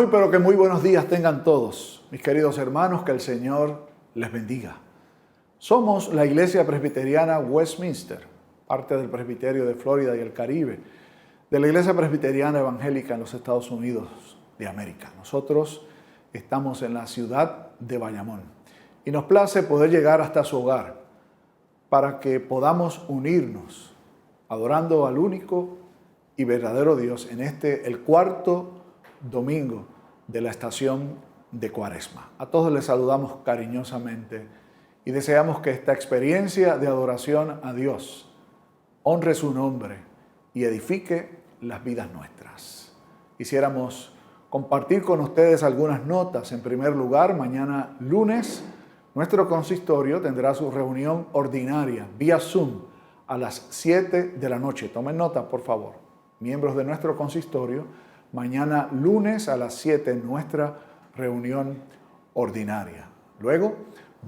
Pero que muy buenos días tengan todos, mis queridos hermanos, que el Señor les bendiga. Somos la Iglesia Presbiteriana Westminster, parte del Presbiterio de Florida y el Caribe, de la Iglesia Presbiteriana Evangélica en los Estados Unidos de América. Nosotros estamos en la ciudad de Bayamón y nos place poder llegar hasta su hogar para que podamos unirnos adorando al único y verdadero Dios en el cuarto domingo de la estación de Cuaresma. A todos les saludamos cariñosamente y deseamos que esta experiencia de adoración a Dios honre su nombre y edifique las vidas nuestras. Quisiéramos compartir con ustedes algunas notas. En primer lugar, mañana lunes, nuestro consistorio tendrá su reunión ordinaria vía Zoom a las 7 de la noche. Tomen nota, por favor, miembros de nuestro consistorio. Mañana lunes a las 7 nuestra reunión ordinaria. Luego,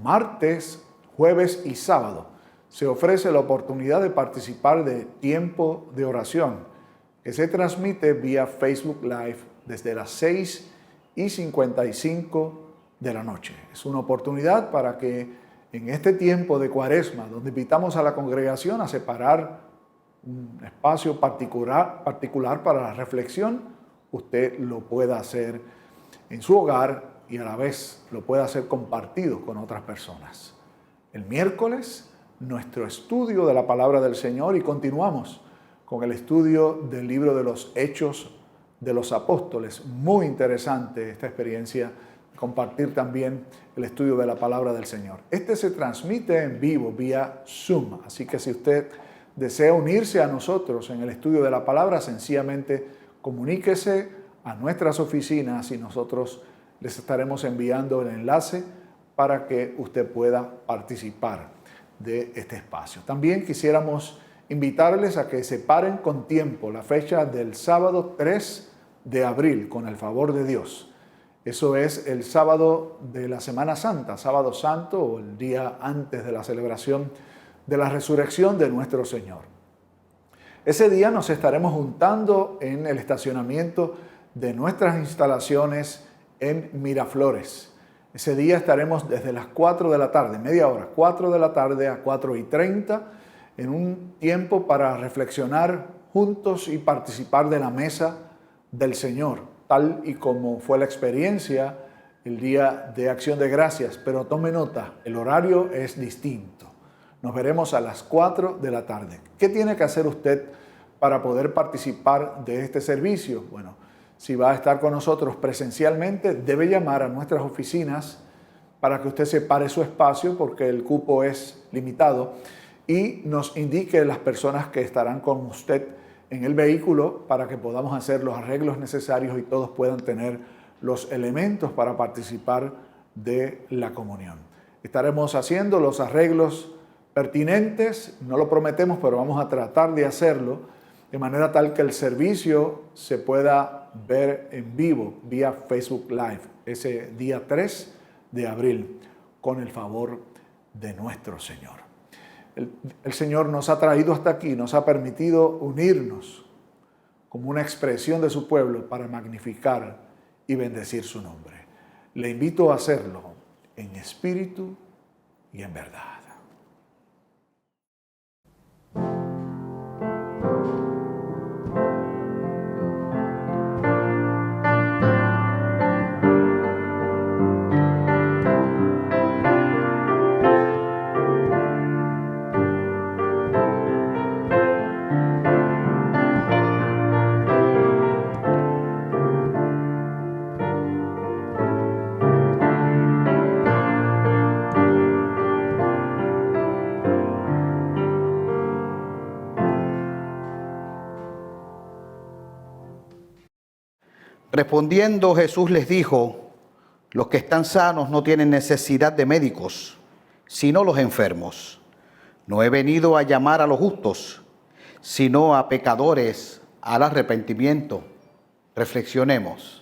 martes, jueves y sábado se ofrece la oportunidad de participar de tiempo de oración que se transmite vía Facebook Live desde las 6:55 de la noche. Es una oportunidad para que en este tiempo de Cuaresma, donde invitamos a la congregación a separar un espacio particular para la reflexión, usted lo pueda hacer en su hogar y a la vez lo pueda hacer compartido con otras personas. El miércoles, nuestro estudio de la palabra del Señor, y continuamos con el estudio del libro de los Hechos de los Apóstoles. Muy interesante esta experiencia, compartir también el estudio de la palabra del Señor. Este se transmite en vivo vía Zoom, así que si usted desea unirse a nosotros en el estudio de la palabra, sencillamente comuníquese a nuestras oficinas y nosotros les estaremos enviando el enlace para que usted pueda participar de este espacio. También quisiéramos invitarles a que separen con tiempo la fecha del sábado 3 de abril, con el favor de Dios. Eso es el sábado de la Semana Santa, sábado santo, o el día antes de la celebración de la resurrección de nuestro Señor. Ese día nos estaremos juntando en el estacionamiento de nuestras instalaciones en Miraflores. Ese día estaremos desde las 4 de la tarde, media hora, 4 de la tarde a 4:30, en un tiempo para reflexionar juntos y participar de la mesa del Señor, tal y como fue la experiencia el día de Acción de Gracias. Pero tome nota, el horario es distinto. Nos veremos a las 4 de la tarde. ¿Qué tiene que hacer usted para poder participar de este servicio? Bueno, si va a estar con nosotros presencialmente, debe llamar a nuestras oficinas para que usted separe su espacio, porque el cupo es limitado, y nos indique las personas que estarán con usted en el vehículo para que podamos hacer los arreglos necesarios y todos puedan tener los elementos para participar de la comunión. Estaremos haciendo los arreglos pertinentes, no lo prometemos, pero vamos a tratar de hacerlo de manera tal que el servicio se pueda ver en vivo vía Facebook Live ese día 3 de abril, con el favor de nuestro Señor. El Señor nos ha traído hasta aquí, nos ha permitido unirnos como una expresión de su pueblo para magnificar y bendecir su nombre. Le invito a hacerlo en espíritu y en verdad. Respondiendo, Jesús les dijo: los que están sanos no tienen necesidad de médicos, sino los enfermos. No he venido a llamar a los justos, sino a pecadores al arrepentimiento. Reflexionemos.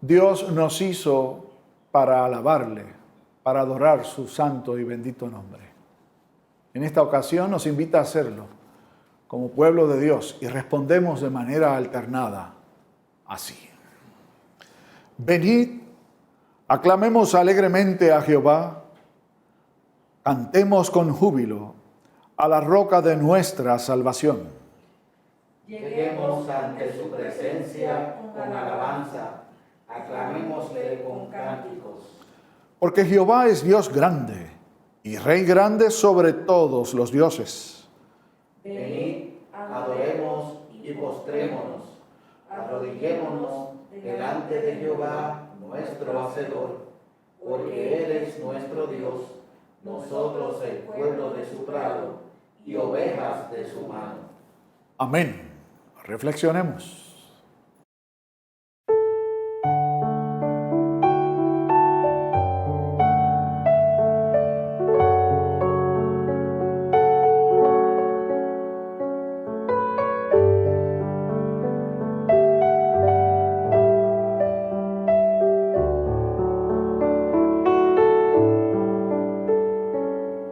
Dios nos hizo para alabarle, para adorar su santo y bendito nombre. En esta ocasión nos invita a hacerlo como pueblo de Dios y respondemos de manera alternada así. Venid, aclamemos alegremente a Jehová, cantemos con júbilo a la roca de nuestra salvación. Lleguemos ante su presencia con alabanza, aclamémosle con cánticos. Porque Jehová es Dios grande y Rey grande sobre todos los dioses. Venid, adoremos y postrémonos, arrodillémonos delante de Jehová, nuestro Hacedor, porque Él es nuestro Dios, nosotros el pueblo de su prado y ovejas de su mano. Amén. Reflexionemos.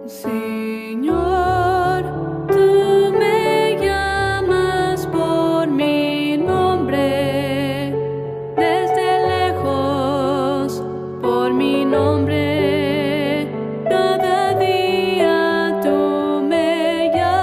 Señor, tú me llamas por mi nombre, desde lejos, por mi nombre, cada día tú me llamas.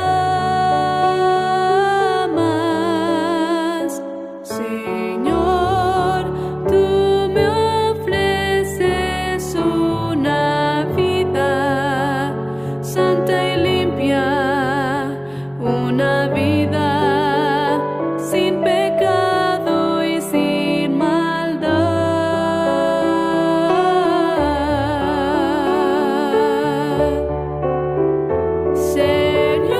Señor, tú me ofreces una vida santa y limpia, una vida sin pecado y sin maldad. Señor,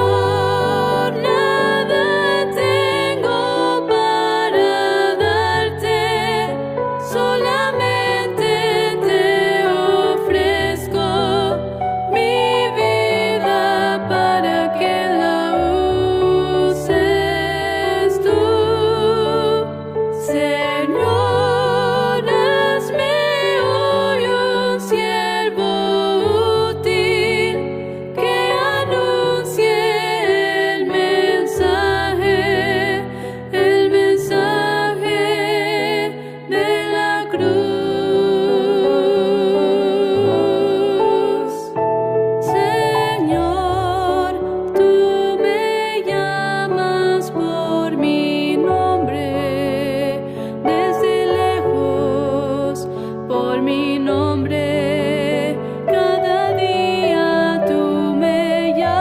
nada tengo para darte, solamente te ofrezco mi vida para que la uses tú. Señor, hazme hoy un siervo útil que anuncie el mensaje de la cruz. Señor, tú me llamas por mi nombre, desde lejos, por mi nombre, cada día tú me llamas.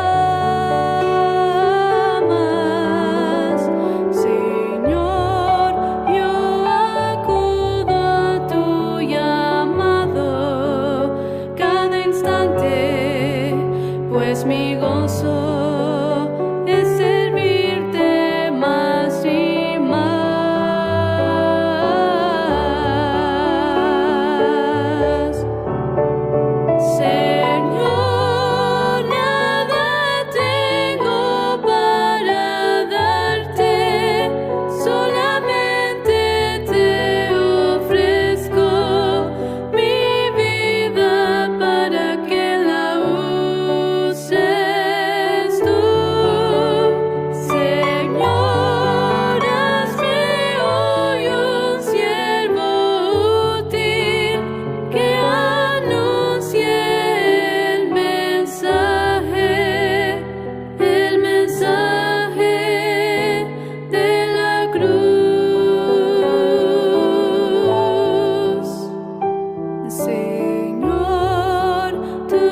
Señor, yo acudo a tu llamado cada instante, pues mi gozo es servirte más y más. Señor, nada tengo para darte, solamente te ofrezco mi vida para que la uses tú. Señor, hazme hoy un siervo útil que anuncie el mensaje de la cruz. Señor, tú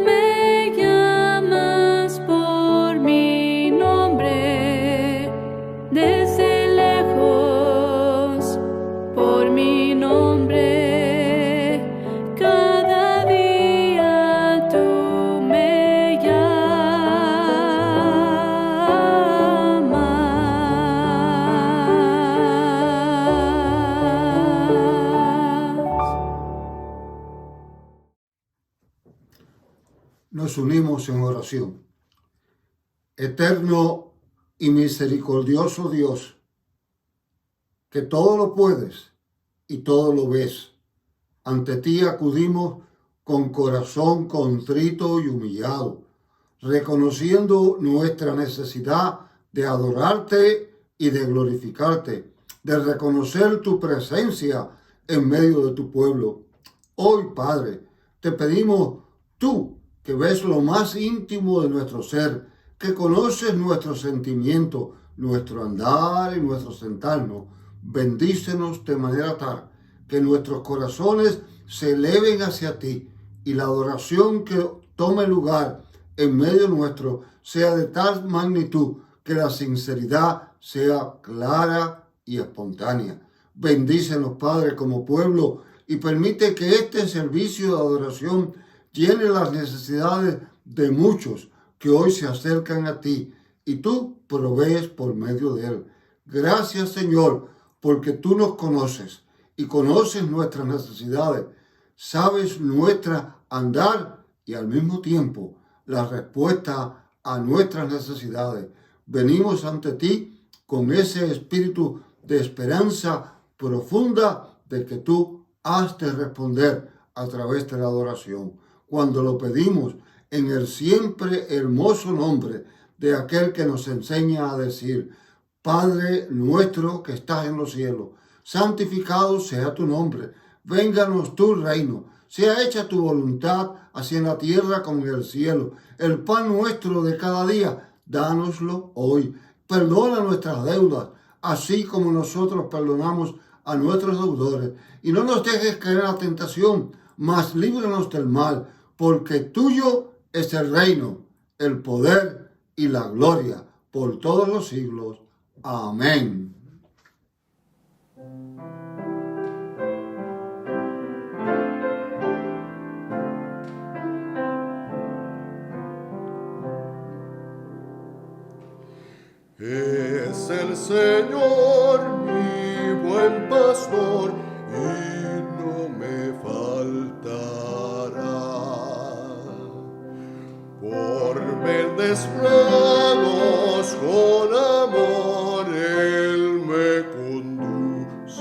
me llamas por mi nombre, desde lejos, por mi nombre, cada día tú me llamas. Nos unimos en oración. Eterno y misericordioso Dios, que todo lo puedes y todo lo ves. Ante ti acudimos con corazón contrito y humillado, reconociendo nuestra necesidad de adorarte y de glorificarte, de reconocer tu presencia en medio de tu pueblo. Hoy, Padre, te pedimos, tú que ves lo más íntimo de nuestro ser, que conoces nuestros sentimientos, nuestro andar y nuestro sentarnos, bendícenos de manera tal que nuestros corazones se eleven hacia ti y la adoración que tome lugar en medio nuestro sea de tal magnitud que la sinceridad sea clara y espontánea. Bendícenos, Padre, como pueblo y permite que este servicio de adoración llene las necesidades de muchos que hoy se acercan a ti y tú provees por medio de él. Gracias, Señor, porque tú nos conoces y conoces nuestras necesidades, sabes nuestra andar y al mismo tiempo la respuesta a nuestras necesidades. Venimos ante ti con ese espíritu de esperanza profunda de que tú has de responder a través de la adoración. Cuando lo pedimos en el siempre hermoso nombre de aquel que nos enseña a decir: Padre nuestro que estás en los cielos, santificado sea tu nombre, vénganos tu reino, sea hecha tu voluntad, así en la tierra como en el cielo. El pan nuestro de cada día, dánoslo hoy. Perdona nuestras deudas, así como nosotros perdonamos a nuestros deudores. Y no nos dejes caer en la tentación, mas líbranos del mal, porque tuyo es el reino, el poder y la gloria por todos los siglos. Amén. Es el Señor mi buen pastor y no me faltará. Por verdes prados con amor Él me conducirá.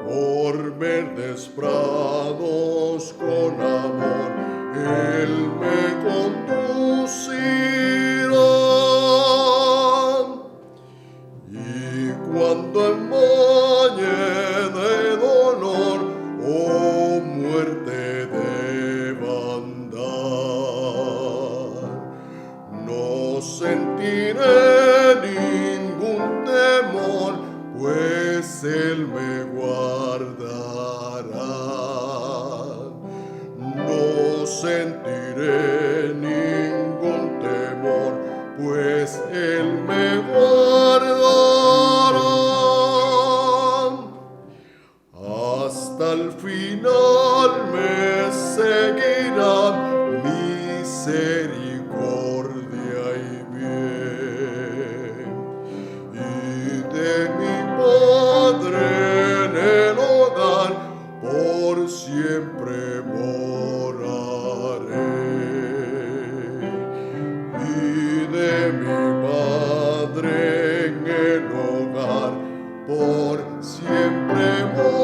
Por verdes prados con amor Él me conducirá. Y cuando en valle de dolor o muerte deba andar, no sentiré ningún temor, pues Él me guardará. No sentiré ningún temor, pues Él me guardará. Hasta el final me seguirá misericordia y bien. Y de mi Padre en el hogar por siempre moraré. Y de mi Padre en el hogar por siempre moraré.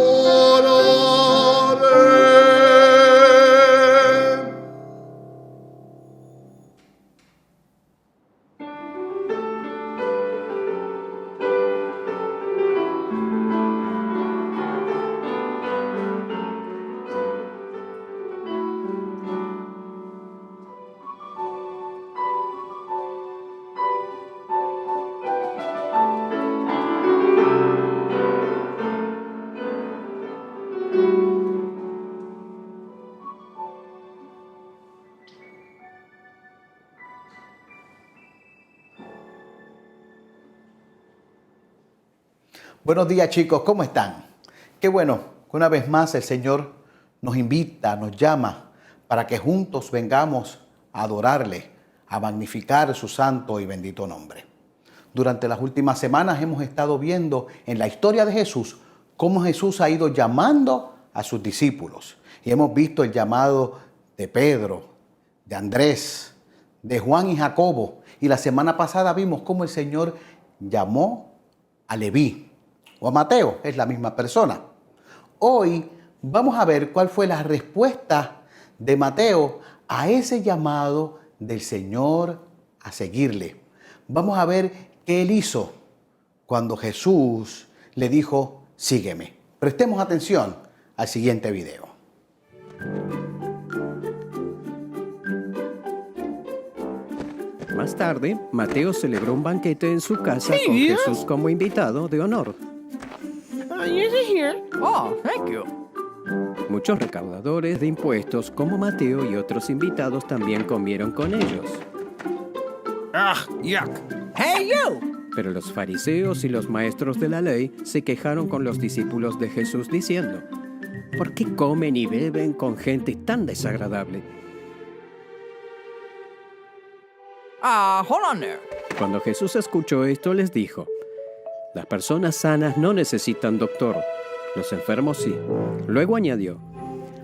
Buenos días, chicos, ¿cómo están? Qué bueno que una vez más el Señor nos invita, nos llama para que juntos vengamos a adorarle, a magnificar su santo y bendito nombre. Durante las últimas semanas hemos estado viendo en la historia de Jesús cómo Jesús ha ido llamando a sus discípulos. Y hemos visto el llamado de Pedro, de Andrés, de Juan y Jacobo. Y la semana pasada vimos cómo el Señor llamó a Leví. o a Mateo, es la misma persona. Hoy vamos a ver cuál fue la respuesta de Mateo a ese llamado del Señor a seguirle. Vamos a ver qué él hizo cuando Jesús le dijo, sígueme. Prestemos atención al siguiente video. Más tarde, Mateo celebró un banquete en su casa con Jesús como invitado de honor. Yes, he's here. Oh, thank you. Muchos recaudadores de impuestos como Mateo y otros invitados también comieron con ellos. Yuck. Hey, you! Pero los fariseos y los maestros de la ley se quejaron con los discípulos de Jesús diciendo, ¿por qué comen y beben con gente tan desagradable? Hold on there. Cuando Jesús escuchó esto, les dijo, las personas sanas no necesitan doctor, los enfermos sí. Luego añadió,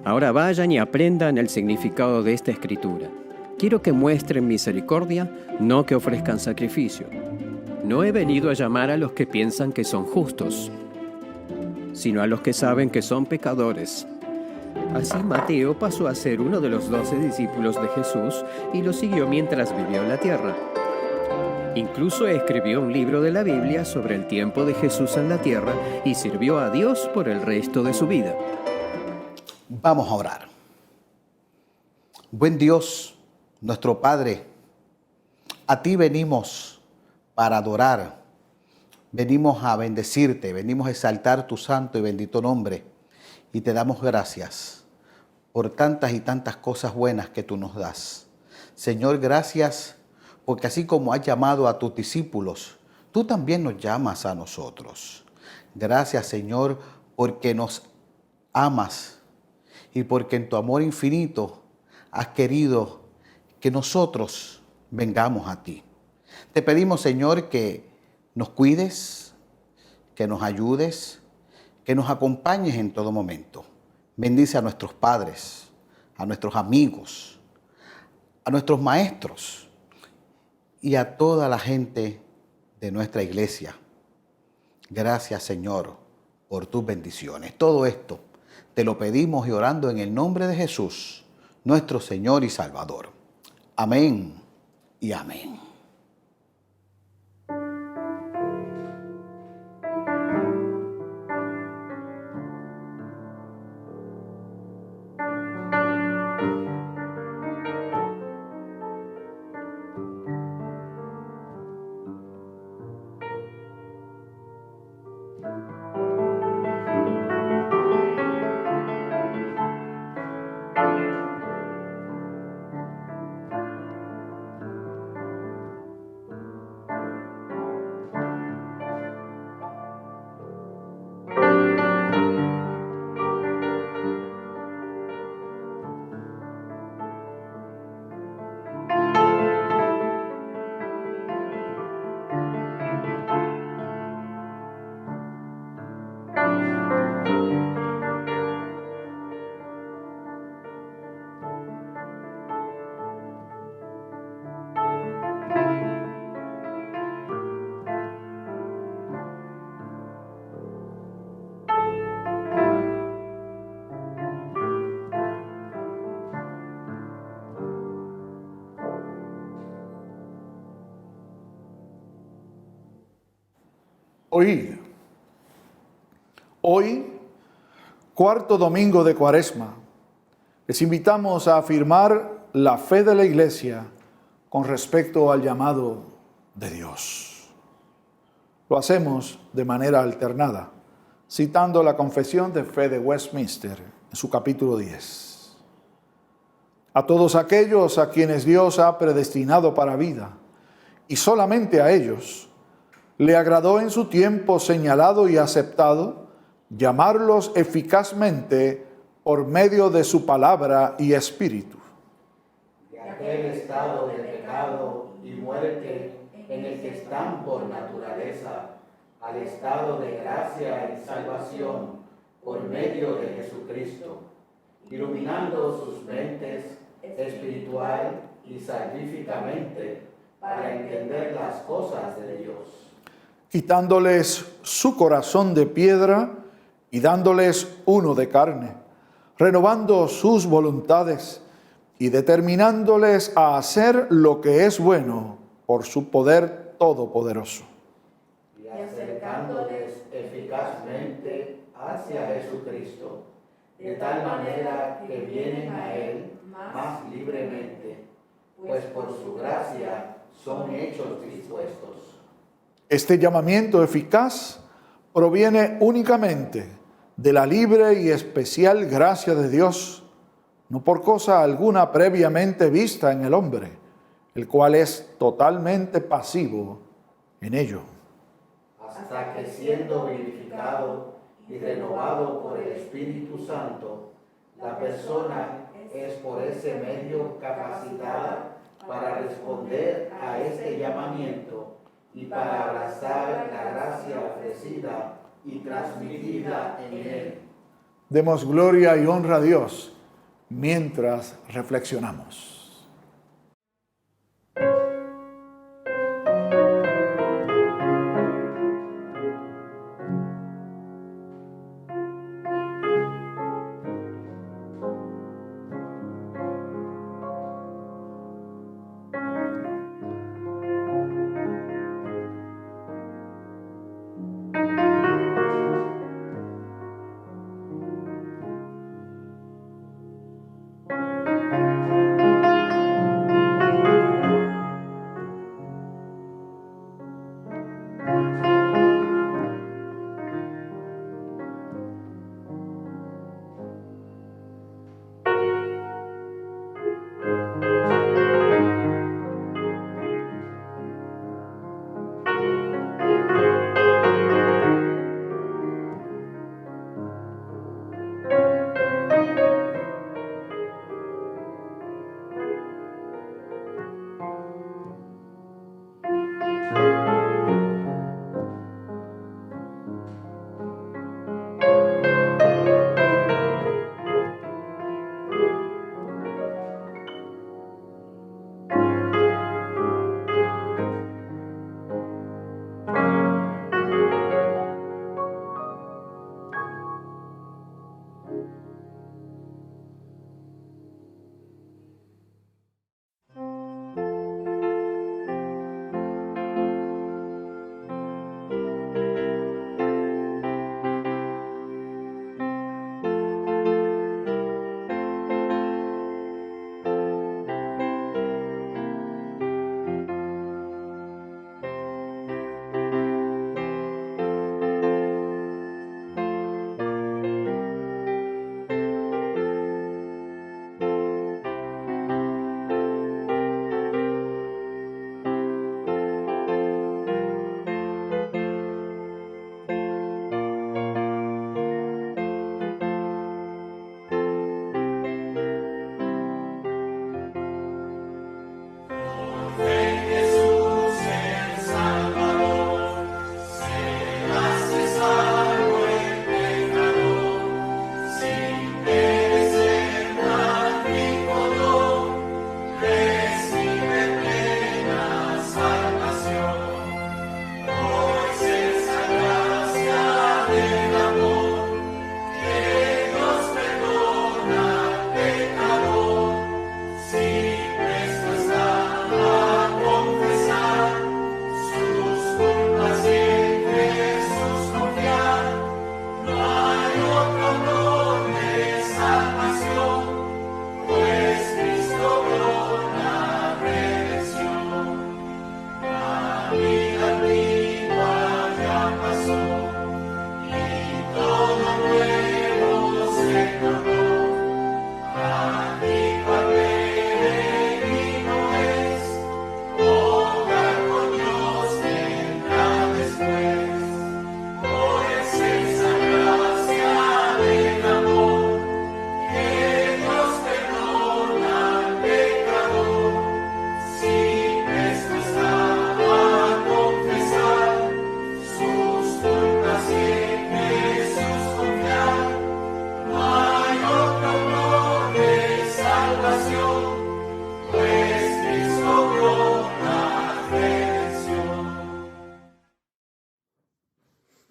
ahora vayan y aprendan el significado de esta escritura. Quiero que muestren misericordia, no que ofrezcan sacrificio. No he venido a llamar a los que piensan que son justos, sino a los que saben que son pecadores. Así Mateo pasó a ser uno de los 12 discípulos de Jesús y lo siguió mientras vivió en la tierra. Incluso escribió un libro de la Biblia sobre el tiempo de Jesús en la tierra y sirvió a Dios por el resto de su vida. Vamos a orar. Buen Dios, nuestro Padre, a ti venimos para adorar, venimos a bendecirte, venimos a exaltar tu santo y bendito nombre y te damos gracias por tantas y tantas cosas buenas que tú nos das. Señor, gracias porque así como has llamado a tus discípulos, tú también nos llamas a nosotros. Gracias, Señor, porque nos amas y porque en tu amor infinito has querido que nosotros vengamos a ti. Te pedimos, Señor, que nos cuides, que nos ayudes, que nos acompañes en todo momento. Bendice a nuestros padres, a nuestros amigos, a nuestros maestros y a toda la gente de nuestra iglesia. Gracias, Señor, por tus bendiciones. Todo esto te lo pedimos y orando en el nombre de Jesús, nuestro Señor y Salvador. Amén y amén. Oíd. Hoy, cuarto domingo de Cuaresma, les invitamos a afirmar la fe de la Iglesia con respecto al llamado de Dios. Lo hacemos de manera alternada, citando la Confesión de Fe de Westminster en su capítulo 10. A todos aquellos a quienes Dios ha predestinado para vida, y solamente a ellos, le agradó en su tiempo señalado y aceptado llamarlos eficazmente por medio de su palabra y espíritu. De aquel estado de pecado y muerte en el que están por naturaleza, al estado de gracia y salvación por medio de Jesucristo, iluminando sus mentes espiritual y salvíficamente para entender las cosas de Dios. quitándoles su corazón de piedra y dándoles uno de carne, renovando sus voluntades y determinándoles a hacer lo que es bueno por su poder todopoderoso. Y acercándoles eficazmente hacia Jesucristo, de tal manera que vienen a Él más libremente, pues por su gracia son hechos dispuestos. Este llamamiento eficaz proviene únicamente de la libre y especial gracia de Dios, no por cosa alguna previamente vista en el hombre, el cual es totalmente pasivo en ello. Hasta que siendo vivificado y renovado por el Espíritu Santo, la persona es por ese medio capacitada para responder a este llamamiento y para abrazar la gracia ofrecida y transmitida en él. Demos gloria y honra a Dios mientras reflexionamos.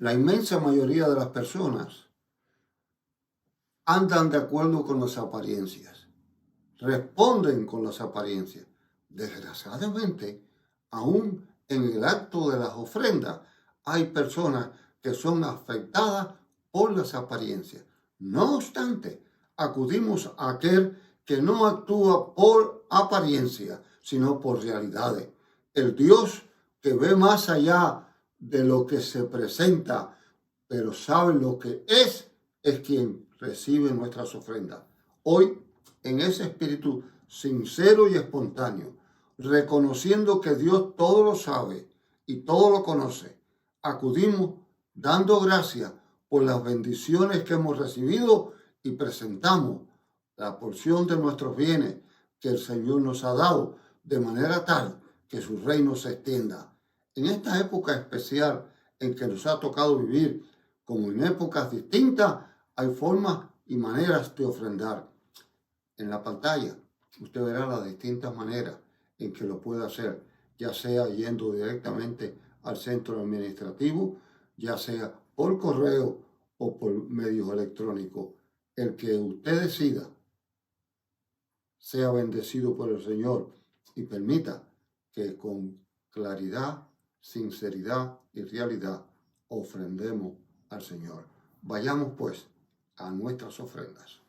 La inmensa mayoría de las personas andan de acuerdo con las apariencias, responden con las apariencias. Desgraciadamente, aún en el acto de las ofrendas, hay personas que son afectadas por las apariencias. No obstante, acudimos a aquel que no actúa por apariencia, sino por realidades. El Dios que ve más allá de lo que se presenta, pero sabe lo que es quien recibe nuestras ofrendas. Hoy, en ese espíritu sincero y espontáneo, reconociendo que Dios todo lo sabe y todo lo conoce, acudimos dando gracias por las bendiciones que hemos recibido y presentamos la porción de nuestros bienes que el Señor nos ha dado de manera tal que su reino se extienda. En esta época especial en que nos ha tocado vivir, como en épocas distintas, hay formas y maneras de ofrendar. En la pantalla usted verá las distintas maneras en que lo puede hacer, ya sea yendo directamente al centro administrativo, ya sea por correo o por medios electrónicos. El que usted decida sea bendecido por el Señor y permita que con claridad, sinceridad y realidad ofrendemos al Señor. Vayamos pues a nuestras ofrendas.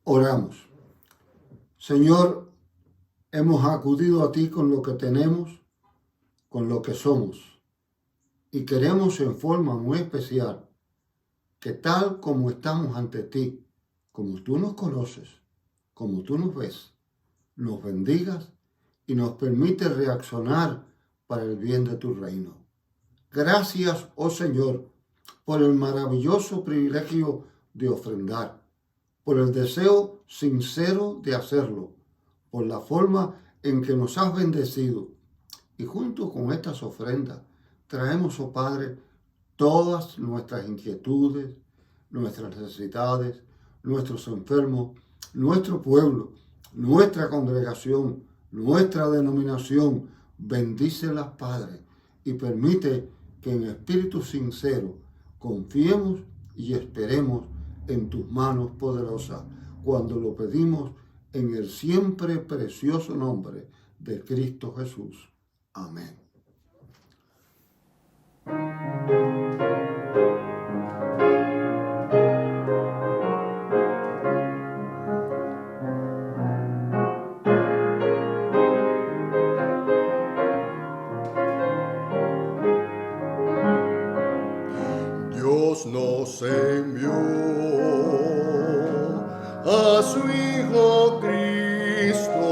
Oramos. Señor, hemos acudido a ti con lo que tenemos, con lo que somos, y queremos en forma muy especial que tal como estamos ante ti, como tú nos conoces, como tú nos ves, nos bendigas y nos permite reaccionar para el bien de tu reino. Gracias, oh Señor, por el maravilloso privilegio de ofrendar, por el deseo sincero de hacerlo, por la forma en que nos has bendecido. Y junto con estas ofrendas traemos, oh Padre, todas nuestras inquietudes, nuestras necesidades, nuestros enfermos, nuestro pueblo, nuestra congregación, nuestra denominación. Bendícelas, Padre, y permite que en espíritu sincero confiemos y esperemos en tus manos poderosas, cuando lo pedimos en el siempre precioso nombre de Cristo Jesús. Amén. Dios nos envió a su Hijo Cristo,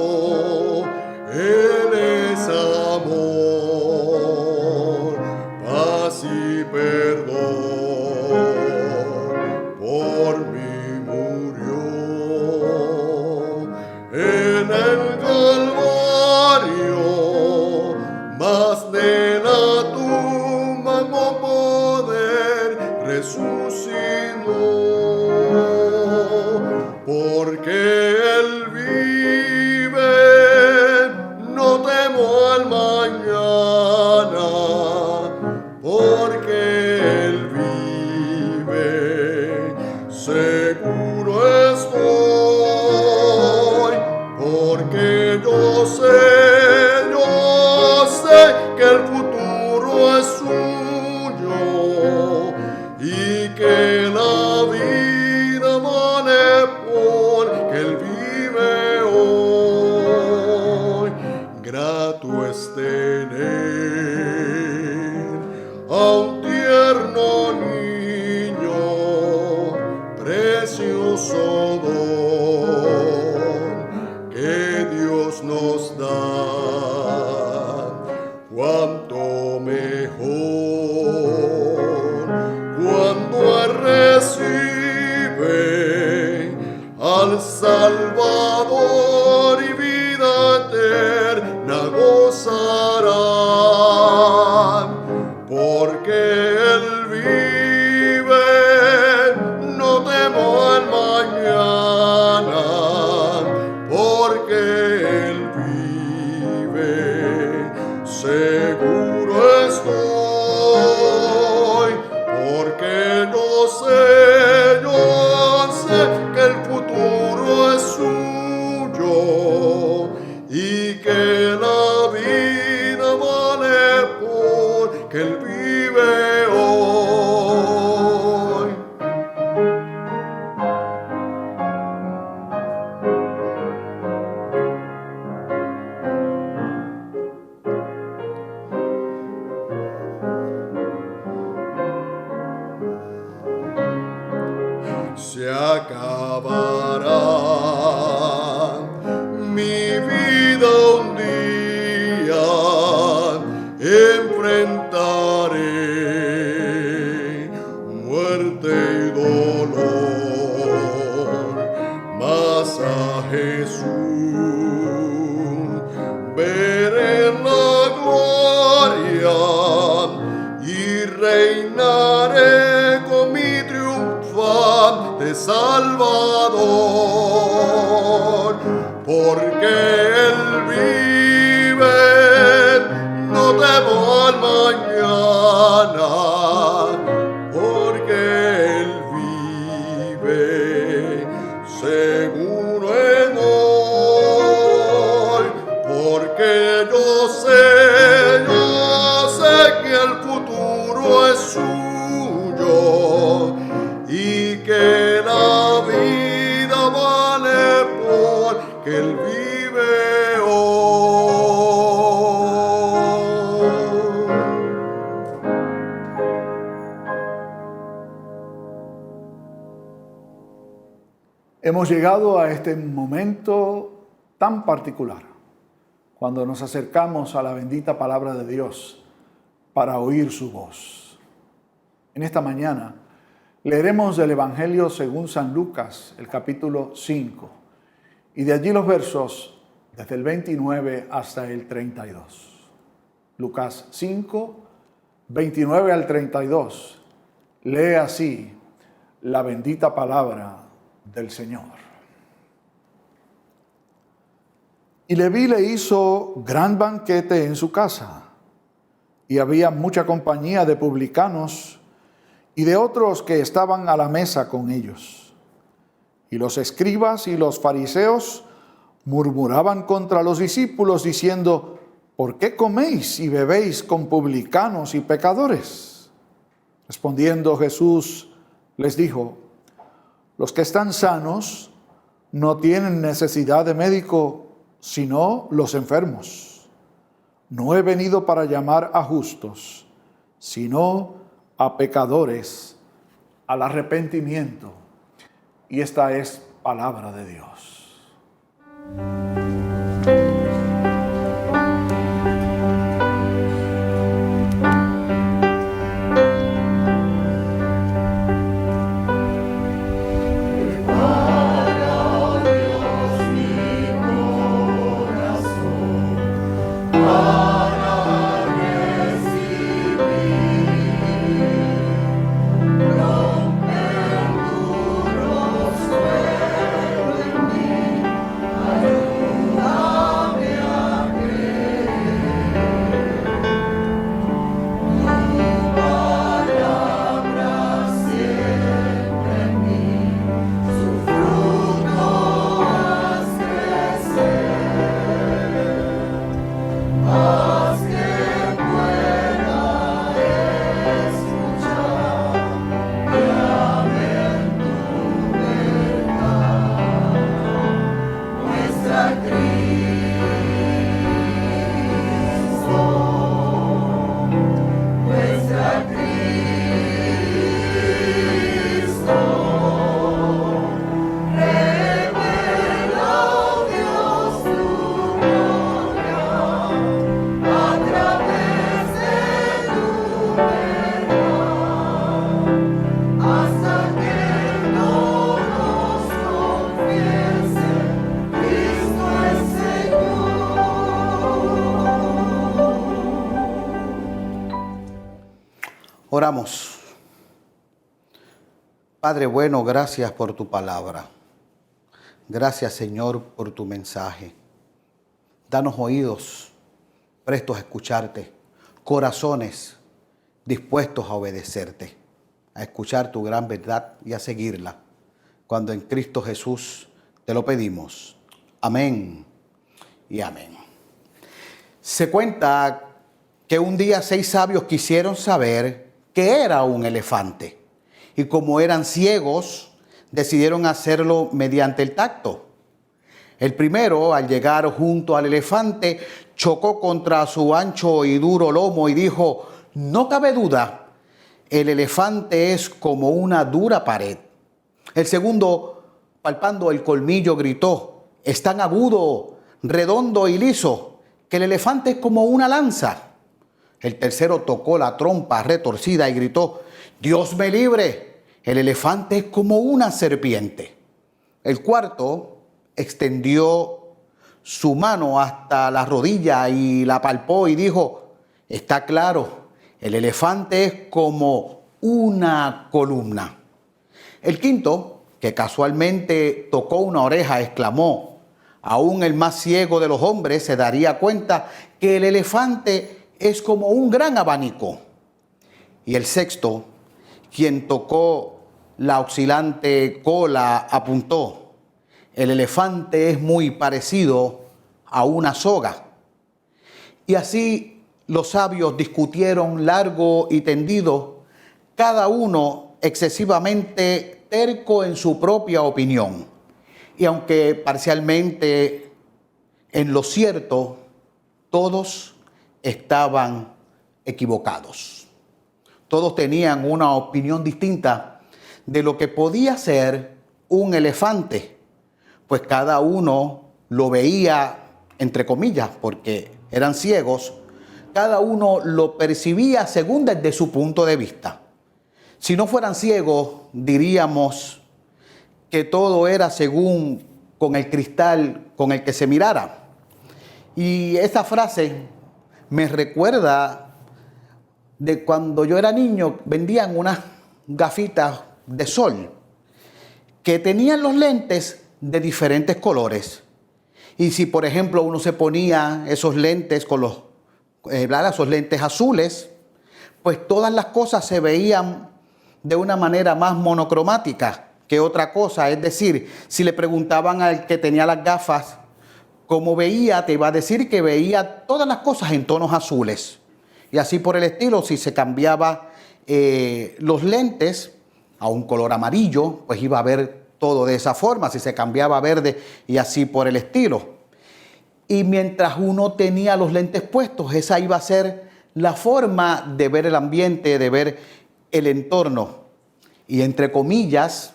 Él es amor, paz y perdón, por mí murió en el Calvario. resucitó, porque Él vive, no temo al mañana, porque Él vive, seguro estoy, porque yo sé que el futuro es suyo y que la vida vale porque Él vive hoy. Grato es tener a un tierno niño, precioso don que Dios nos da. Cuánto mejor cuando Él recibe al Salvador y vida eterna gozarán, porque Él vive, no temo al mañana, porque Él vive, seguro estoy, porque yo sé que el futuro es suyo y que la vida vale porque Él vive hoy. Se acabará mi vida un día, enfrentaré muerte y dolor, mas a Jesús veré en la gloria y reinaré con mi triunfante Salvador, porque Él vive, no temo al mañana, porque Él vive, seguro en hoy, porque yo sé que el futuro es suyo y que la vida vale porque Él vive hoy. Hemos llegado a este momento tan particular, cuando nos acercamos a la bendita palabra de Dios para oír su voz. En esta mañana leeremos el Evangelio según San Lucas, el capítulo 5, y de allí los versos desde el 29 hasta el 32. Lucas 5, 29 al 32. Lee así la bendita palabra del Señor. Y Leví le hizo gran banquete en su casa, y había mucha compañía de publicanos y de otros que estaban a la mesa con ellos. Y los escribas y los fariseos murmuraban contra los discípulos diciendo: ¿por qué coméis y bebéis con publicanos y pecadores? Respondiendo Jesús les dijo: los que están sanos no tienen necesidad de médico, sino los enfermos. No he venido para llamar a justos, sino a pecadores al arrepentimiento. Y esta es palabra de Dios. Para recibir Oramos. Padre bueno, gracias por tu palabra. Gracias, Señor, por tu mensaje. Danos oídos prestos a escucharte, corazones dispuestos a obedecerte, a escuchar tu gran verdad y a seguirla, cuando en Cristo Jesús te lo pedimos. Amén y amén. Se cuenta que un día 6 sabios quisieron saber qué era un elefante, y como eran ciegos, decidieron hacerlo mediante el tacto. El primero, al llegar junto al elefante, chocó contra su ancho y duro lomo y dijo: no cabe duda, el elefante es como una dura pared. El segundo, palpando el colmillo, gritó: es tan agudo, redondo y liso, que el elefante es como una lanza. El tercero tocó la trompa retorcida y gritó: Dios me libre, el elefante es como una serpiente. El cuarto extendió su mano hasta la rodilla y la palpó y dijo: está claro, el elefante es como una columna. El quinto, que casualmente tocó una oreja, exclamó: aún el más ciego de los hombres se daría cuenta que el elefante es como un gran abanico. Y el sexto, quien tocó la oscilante cola, apuntó: el elefante es muy parecido a una soga. Y así los sabios discutieron largo y tendido, cada uno excesivamente terco en su propia opinión. Y aunque parcialmente en lo cierto, todos estaban equivocados. Todos tenían una opinión distinta de lo que podía ser un elefante, pues cada uno lo veía, entre comillas, porque eran ciegos, cada uno lo percibía según desde su punto de vista. Si no fueran ciegos, diríamos que todo era según con el cristal con el que se mirara. Y esa frase me recuerda de cuando yo era niño, vendían unas gafitas de sol que tenían los lentes de diferentes colores. Y si, por ejemplo, uno se ponía esos lentes con esos lentes azules, pues todas las cosas se veían de una manera más monocromática que otra cosa. Es decir, si le preguntaban al que tenía las gafas cómo veía, te iba a decir que veía todas las cosas en tonos azules. Y así por el estilo, si se cambiaba los lentes a un color amarillo, pues iba a ver todo de esa forma. Si se cambiaba a verde, y así por el estilo. Y mientras uno tenía los lentes puestos, esa iba a ser la forma de ver el ambiente, de ver el entorno. Y entre comillas,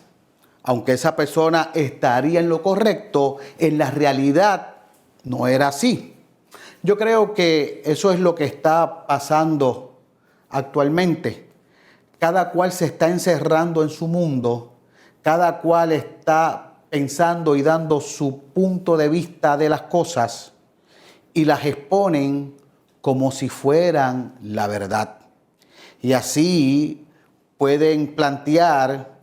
aunque esa persona estaría en lo correcto, en la realidad no era así. Yo creo que eso es lo que está pasando actualmente. Cada cual se está encerrando en su mundo, cada cual está pensando y dando su punto de vista de las cosas y las exponen como si fueran la verdad. Y así pueden plantear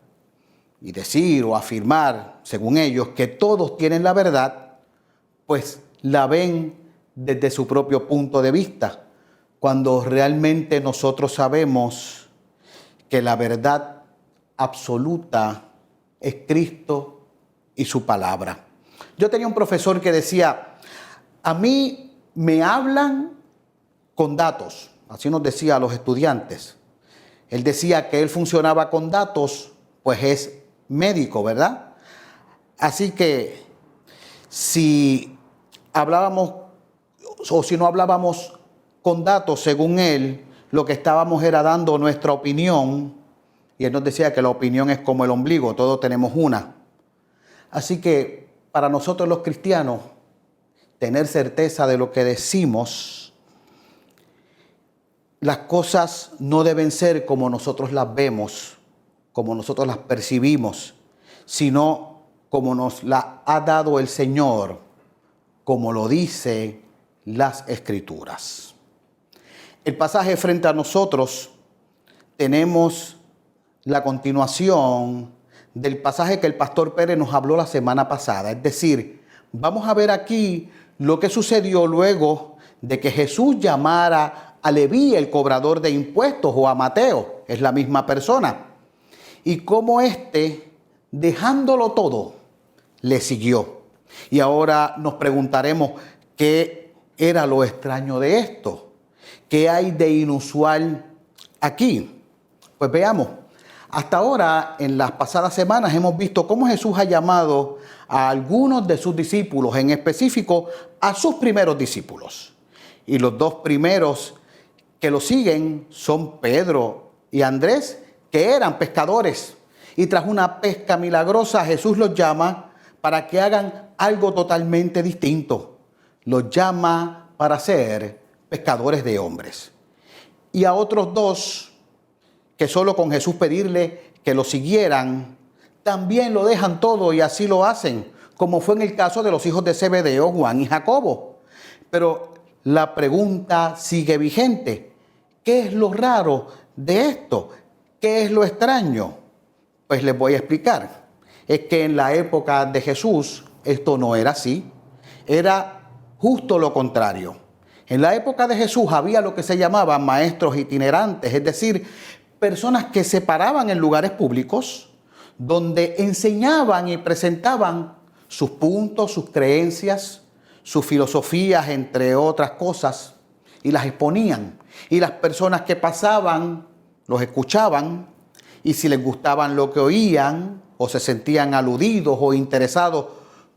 y decir o afirmar, según ellos, que todos tienen la verdad, pues la ven desde su propio punto de vista, cuando realmente nosotros sabemos que la verdad absoluta es Cristo y su palabra. Yo tenía un profesor que decía: a mí me hablan con datos. Así nos decía a los estudiantes. Él decía que él funcionaba con datos, pues es médico, ¿verdad? Así que si hablábamos o si no hablábamos con datos, según él, lo que estábamos era dando nuestra opinión. Y él nos decía que la opinión es como el ombligo, todos tenemos una. Así que para nosotros los cristianos, tener certeza de lo que decimos, las cosas no deben ser como nosotros las vemos, como nosotros las percibimos, sino como nos la ha dado el Señor, como lo dice las Escrituras. El pasaje frente a nosotros tenemos la continuación del pasaje que el pastor Pérez nos habló la semana pasada. Es decir, vamos a ver aquí lo que sucedió luego de que Jesús llamara a Leví, el cobrador de impuestos, o a Mateo, es la misma persona, y cómo éste, dejándolo todo, le siguió. Y ahora nos preguntaremos qué era lo extraño de esto, qué hay de inusual aquí. Pues veamos. Hasta ahora, en las pasadas semanas, hemos visto cómo Jesús ha llamado a algunos de sus discípulos, en específico a sus primeros discípulos. Y los dos primeros que lo siguen son Pedro y Andrés, que eran pescadores. Y tras una pesca milagrosa, Jesús los llama para que hagan algo totalmente distinto. Los llama para ser pescadores de hombres. Y a otros dos, que solo con Jesús pedirle que lo siguieran, también lo dejan todo y así lo hacen, como fue en el caso de los hijos de Zebedeo, Juan y Jacobo. Pero la pregunta sigue vigente. ¿Qué es lo raro de esto? ¿Qué es lo extraño? Pues les voy a explicar. Es que en la época de Jesús esto no era así. Era justo lo contrario. En la época de Jesús había lo que se llamaban maestros itinerantes, es decir, personas que se paraban en lugares públicos donde enseñaban y presentaban sus puntos, sus creencias, sus filosofías, entre otras cosas, y las exponían. Y las personas que pasaban los escuchaban, y si les gustaban lo que oían o se sentían aludidos o interesados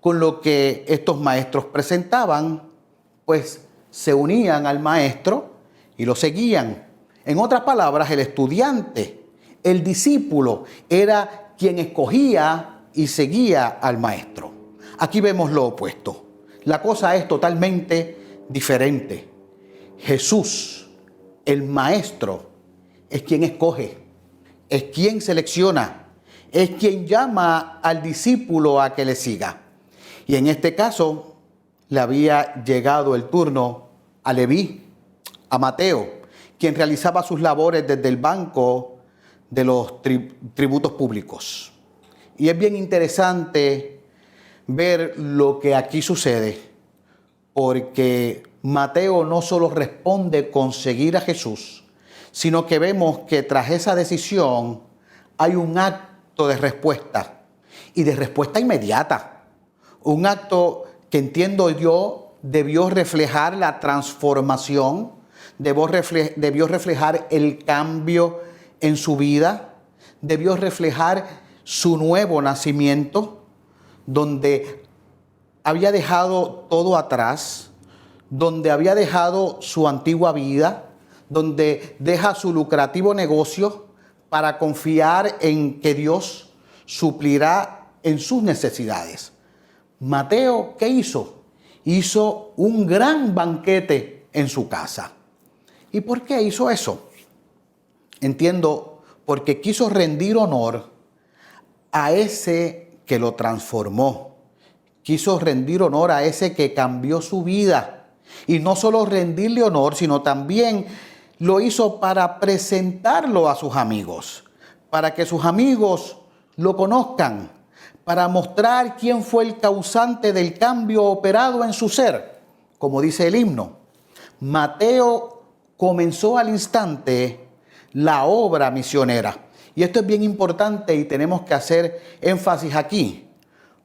con lo que estos maestros presentaban, pues se unían al maestro y lo seguían. En otras palabras, el estudiante, el discípulo, era quien escogía y seguía al maestro. Aquí vemos lo opuesto. La cosa es totalmente diferente. Jesús, el maestro, es quien escoge, es quien selecciona, es quien llama al discípulo a que le siga. Y en este caso, le había llegado el turno a Leví, a Mateo, quien realizaba sus labores desde el banco de los tributos públicos. Y es bien interesante ver lo que aquí sucede, porque Mateo no solo responde con seguir a Jesús, sino que vemos que tras esa decisión hay un acto de respuesta, y de respuesta inmediata. Un acto que entiendo yo debió reflejar la transformación, debió reflejar el cambio en su vida, debió reflejar su nuevo nacimiento, donde había dejado todo atrás, donde había dejado su antigua vida, donde deja su lucrativo negocio para confiar en que Dios suplirá en sus necesidades. Mateo, ¿qué hizo? Hizo un gran banquete en su casa. ¿Y por qué hizo eso? Entiendo, porque quiso rendir honor a ese que lo transformó. Quiso rendir honor a ese que cambió su vida. Y no solo rendirle honor, sino también lo hizo para presentarlo a sus amigos, para que sus amigos lo conozcan, para mostrar quién fue el causante del cambio operado en su ser. Como dice el himno, Mateo comenzó al instante la obra misionera. Y esto es bien importante y tenemos que hacer énfasis aquí,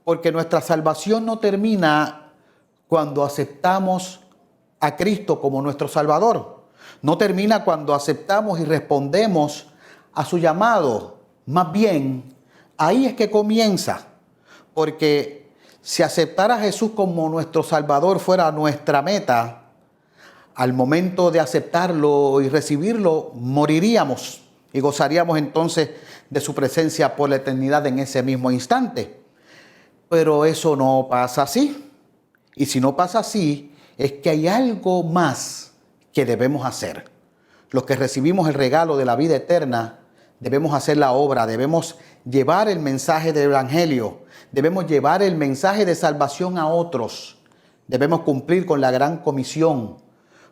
porque nuestra salvación no termina cuando aceptamos a Cristo como nuestro Salvador. No termina cuando aceptamos y respondemos a su llamado. Más bien, ahí es que comienza. Porque si aceptar a Jesús como nuestro Salvador fuera nuestra meta, al momento de aceptarlo y recibirlo, moriríamos y gozaríamos entonces de su presencia por la eternidad en ese mismo instante. Pero eso no pasa así. Y si no pasa así, es que hay algo más que debemos hacer. Los que recibimos el regalo de la vida eterna, debemos hacer la obra, debemos llevar el mensaje del Evangelio, debemos llevar el mensaje de salvación a otros, debemos cumplir con la gran comisión,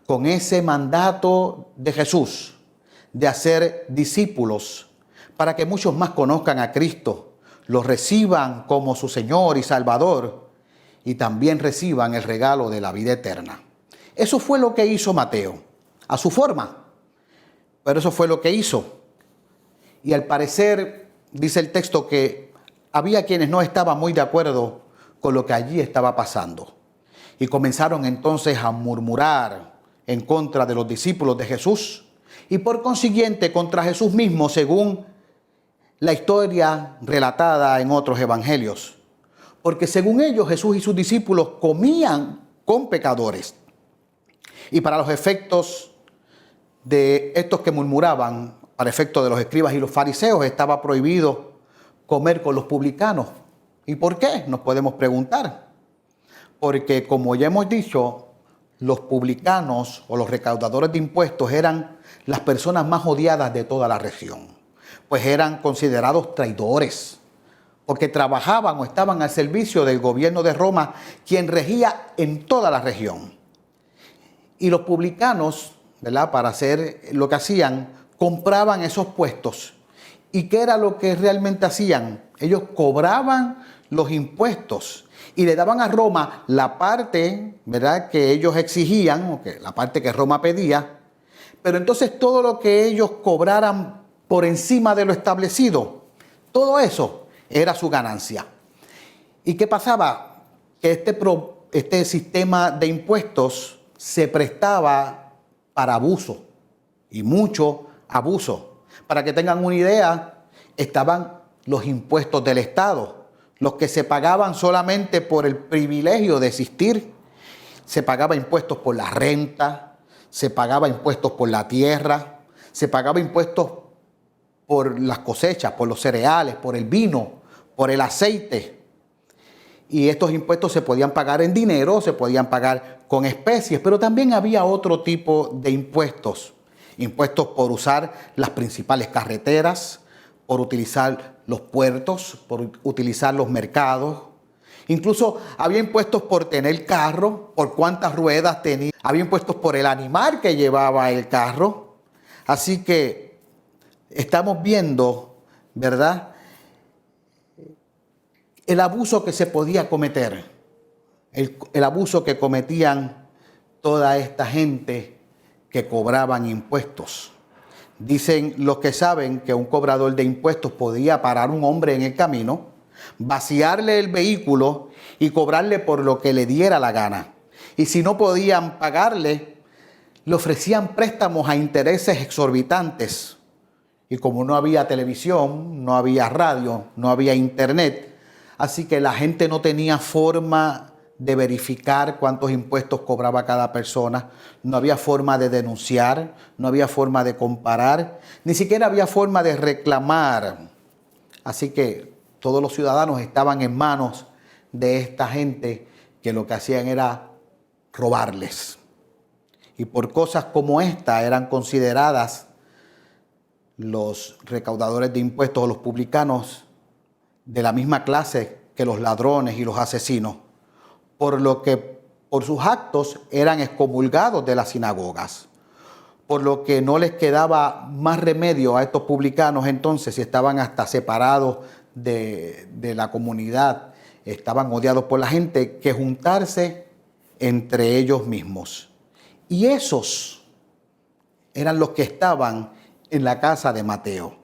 con ese mandato de Jesús, de hacer discípulos para que muchos más conozcan a Cristo, los reciban como su Señor y Salvador y también reciban el regalo de la vida eterna. Eso fue lo que hizo Mateo, a su forma, pero eso fue lo que hizo. Y al parecer, dice el texto, que había quienes no estaban muy de acuerdo con lo que allí estaba pasando. Y comenzaron entonces a murmurar en contra de los discípulos de Jesús y por consiguiente contra Jesús mismo, según la historia relatada en otros evangelios. Porque según ellos, Jesús y sus discípulos comían con pecadores. Y para los efectos de estos que murmuraban, para efectos de los escribas y los fariseos, estaba prohibido comer con los publicanos. ¿Y por qué? Nos podemos preguntar. Porque como ya hemos dicho, los publicanos o los recaudadores de impuestos eran las personas más odiadas de toda la región, pues eran considerados traidores, porque trabajaban o estaban al servicio del gobierno de Roma, quien regía en toda la región. Y los publicanos, ¿verdad?, para hacer lo que hacían, compraban esos puestos. ¿Y qué era lo que realmente hacían? Ellos cobraban los impuestos y le daban a Roma la parte, ¿verdad?, que ellos exigían, o que la parte que Roma pedía, pero entonces todo lo que ellos cobraran por encima de lo establecido, todo eso era su ganancia. ¿Y qué pasaba? Que este sistema de impuestos se prestaba para abuso, y mucho abuso. Para que tengan una idea, estaban los impuestos del Estado, los que se pagaban solamente por el privilegio de existir. Se pagaba impuestos por la renta, se pagaba impuestos por la tierra, se pagaba impuestos por las cosechas, por los cereales, por el vino, por el aceite. Y estos impuestos se podían pagar en dinero, se podían pagar con especies, pero también había otro tipo de impuestos. Impuestos por usar las principales carreteras, por utilizar los puertos, por utilizar los mercados. Incluso había impuestos por tener carro, por cuántas ruedas tenía. Había impuestos por el animal que llevaba el carro. Así que estamos viendo, ¿verdad?, el abuso que se podía cometer, el abuso que cometían toda esta gente que cobraban impuestos. Dicen los que saben que un cobrador de impuestos podía parar a un hombre en el camino, vaciarle el vehículo y cobrarle por lo que le diera la gana. Y si no podían pagarle, le ofrecían préstamos a intereses exorbitantes. Y como no había televisión, no había radio, no había internet, así que la gente no tenía forma de verificar cuántos impuestos cobraba cada persona, no había forma de denunciar, no había forma de comparar, ni siquiera había forma de reclamar. Así que todos los ciudadanos estaban en manos de esta gente que lo que hacían era robarles. Y por cosas como esta eran consideradas los recaudadores de impuestos o los publicanos de la misma clase que los ladrones y los asesinos, por lo que por sus actos eran excomulgados de las sinagogas, por lo que no les quedaba más remedio a estos publicanos entonces, si estaban hasta separados de la comunidad, estaban odiados por la gente, que juntarse entre ellos mismos. Y esos eran los que estaban en la casa de Mateo.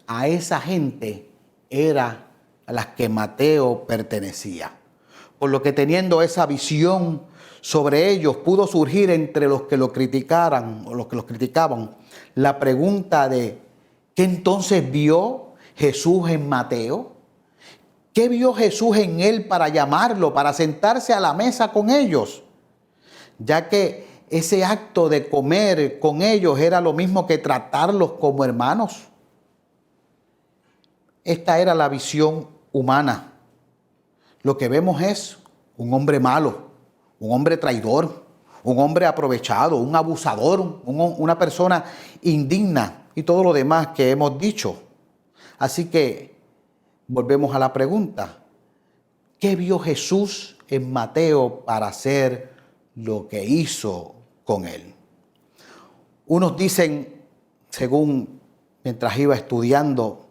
A esa gente era a las que Mateo pertenecía. Por lo que teniendo esa visión sobre ellos, pudo surgir entre los que lo criticaran o los que los criticaban la pregunta de ¿qué entonces vio Jesús en Mateo? ¿Qué vio Jesús en él para llamarlo, para sentarse a la mesa con ellos? Ya que ese acto de comer con ellos era lo mismo que tratarlos como hermanos. Esta era la visión humana. Lo que vemos es un hombre malo, un hombre traidor, un hombre aprovechado, un abusador, una persona indigna y todo lo demás que hemos dicho. Así que volvemos a la pregunta. ¿Qué vio Jesús en Mateo para hacer lo que hizo con él? Unos dicen según mientras iba estudiando,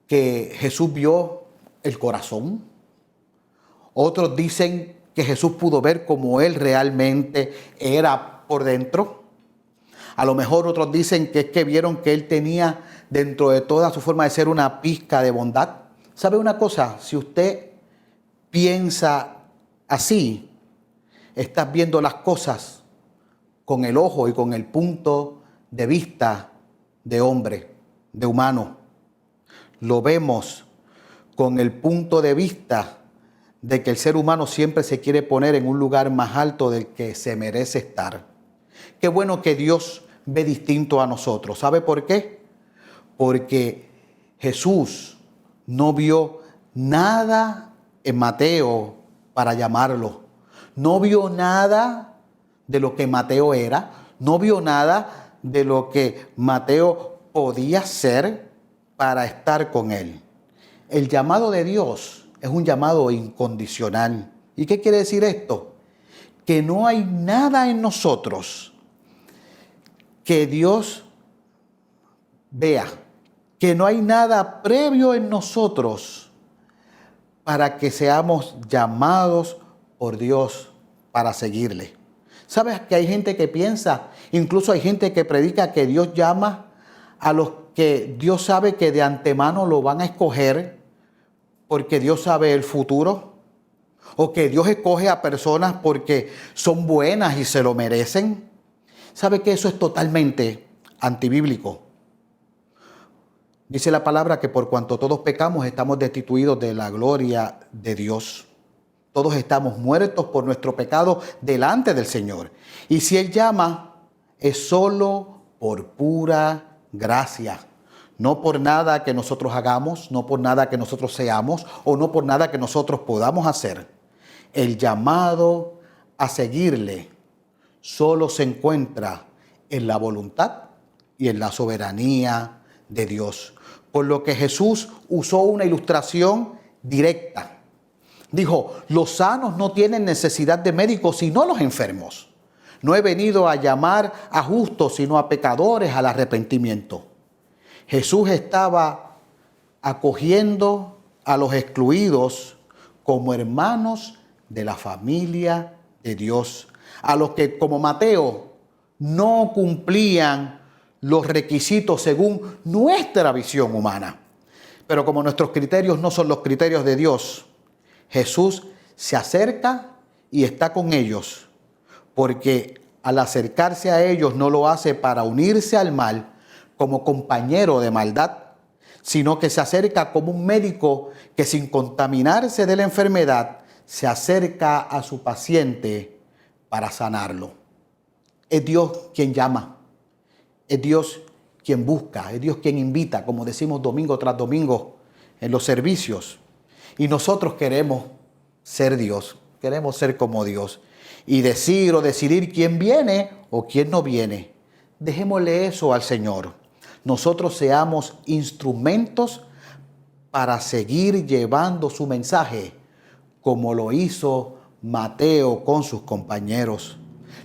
que Jesús vio el corazón. Otros dicen que Jesús pudo ver cómo Él realmente era por dentro. A lo mejor otros dicen que es que vieron que Él tenía dentro de toda su forma de ser una pizca de bondad. ¿Sabe una cosa? Si usted piensa así, estás viendo las cosas con el ojo y con el punto de vista de hombre, de humano. Lo vemos con el punto de vista de que el ser humano siempre se quiere poner en un lugar más alto del que se merece estar. Qué bueno que Dios ve distinto a nosotros. ¿Sabe por qué? Porque Jesús no vio nada en Mateo para llamarlo. No vio nada de lo que Mateo era. No vio nada de lo que Mateo podía ser para estar con él. El llamado de Dios es un llamado incondicional. ¿Y qué quiere decir esto? Que no hay nada en nosotros que Dios vea, que no hay nada previo en nosotros para que seamos llamados por Dios para seguirle. ¿Sabes que hay gente que piensa, incluso hay gente que predica que Dios llama a los que Dios sabe que de antemano lo van a escoger porque Dios sabe el futuro? ¿O que Dios escoge a personas porque son buenas y se lo merecen? ¿Sabe que eso es totalmente antibíblico? Dice la palabra que por cuanto todos pecamos estamos destituidos de la gloria de Dios. Todos estamos muertos por nuestro pecado delante del Señor. Y si Él llama, es solo por pura gracia. No por nada que nosotros hagamos, no por nada que nosotros seamos o no por nada que nosotros podamos hacer. El llamado a seguirle solo se encuentra en la voluntad y en la soberanía de Dios. Por lo que Jesús usó una ilustración directa. Dijo, los sanos no tienen necesidad de médicos, sino los enfermos. No he venido a llamar a justos, sino a pecadores al arrepentimiento. Jesús estaba acogiendo a los excluidos como hermanos de la familia de Dios, a los que como Mateo no cumplían los requisitos según nuestra visión humana. Pero como nuestros criterios no son los criterios de Dios, Jesús se acerca y está con ellos, porque al acercarse a ellos no lo hace para unirse al mal como compañero de maldad, sino que se acerca como un médico que sin contaminarse de la enfermedad se acerca a su paciente para sanarlo. Es Dios quien llama, es Dios quien busca, es Dios quien invita, como decimos domingo tras domingo en los servicios. Y nosotros queremos ser Dios, queremos ser como Dios y decir o decidir quién viene o quién no viene. Dejémosle eso al Señor. Nosotros seamos instrumentos para seguir llevando su mensaje como lo hizo Mateo con sus compañeros.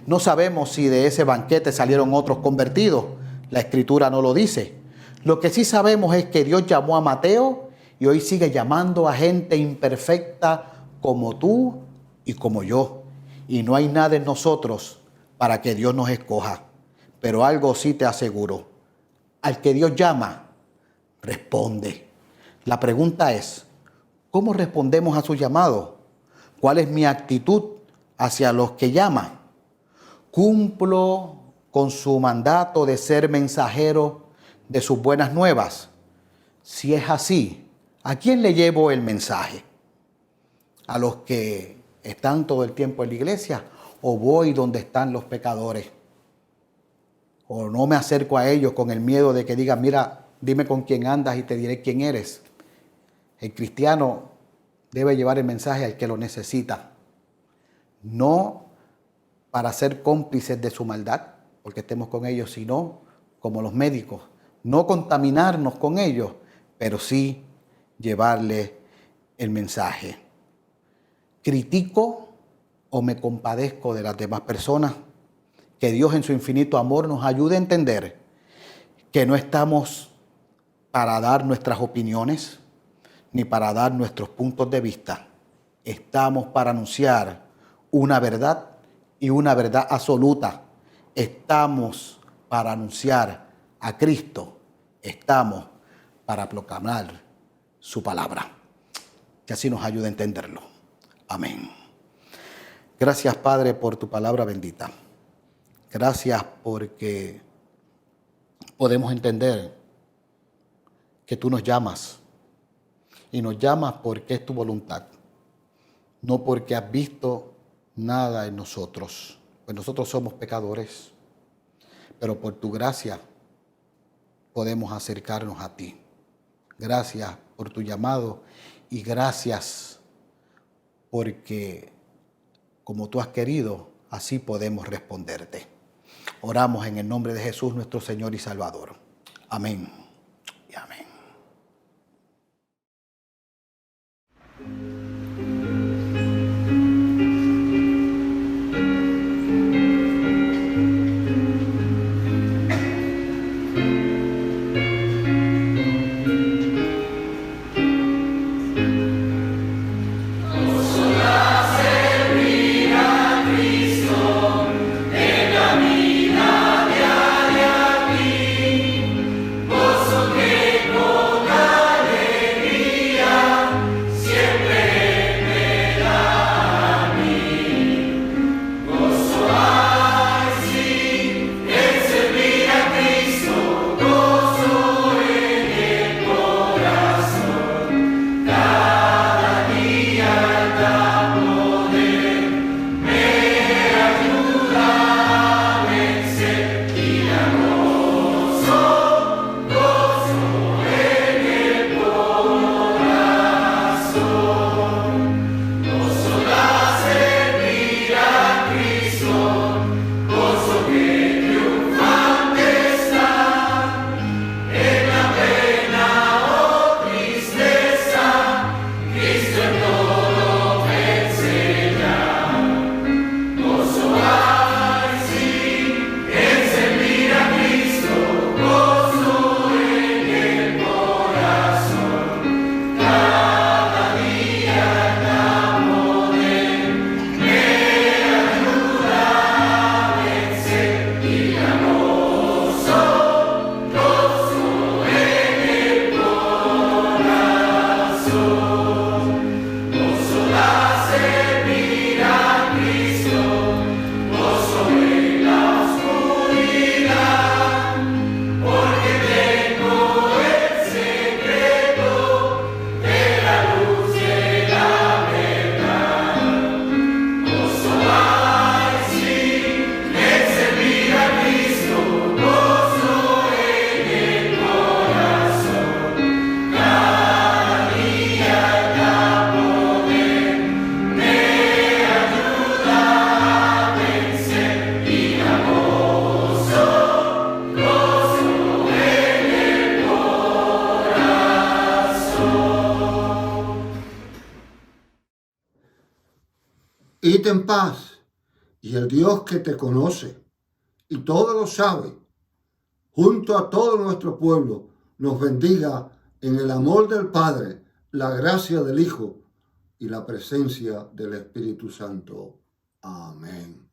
No sabemos si de ese banquete salieron otros convertidos. La Escritura no lo dice. Lo que sí sabemos es que Dios llamó a Mateo y hoy sigue llamando a gente imperfecta como tú y como yo. Y no hay nada en nosotros para que Dios nos escoja. Pero algo sí te aseguro. Al que Dios llama, responde. La pregunta es, ¿cómo respondemos a su llamado? ¿Cuál es mi actitud hacia los que llama? ¿Cumplo con su mandato de ser mensajero de sus buenas nuevas? Si es así, ¿a quién le llevo el mensaje? ¿A los que están todo el tiempo en la iglesia o voy donde están los pecadores? ¿O no me acerco a ellos con el miedo de que digan, mira, dime con quién andas y te diré quién eres? El cristiano debe llevar el mensaje al que lo necesita, no para ser cómplices de su maldad, porque estemos con ellos, sino como los médicos, no contaminarnos con ellos, pero sí llevarle el mensaje. ¿Critico o me compadezco de las demás personas que Dios en su infinito amor nos ayude a entender que no estamos para dar nuestras opiniones ni para dar nuestros puntos de vista. Estamos para anunciar una verdad y una verdad absoluta. Estamos para anunciar a Cristo. Estamos para proclamar su palabra. Que así nos ayude a entenderlo. Amén. Gracias, Padre, por tu palabra bendita. Gracias porque podemos entender que tú nos llamas. Y nos llamas porque es tu voluntad. No porque has visto nada en nosotros. Pues nosotros somos pecadores. Pero por tu gracia podemos acercarnos a ti. Gracias por tu llamado y gracias porque como tú has querido, así podemos responderte. Oramos en el nombre de Jesús, nuestro Señor y Salvador. Amén y amén. Id en paz, y el Dios que te conoce y todo lo sabe, junto a todo nuestro pueblo, nos bendiga en el amor del Padre, la gracia del Hijo y la presencia del Espíritu Santo. Amén.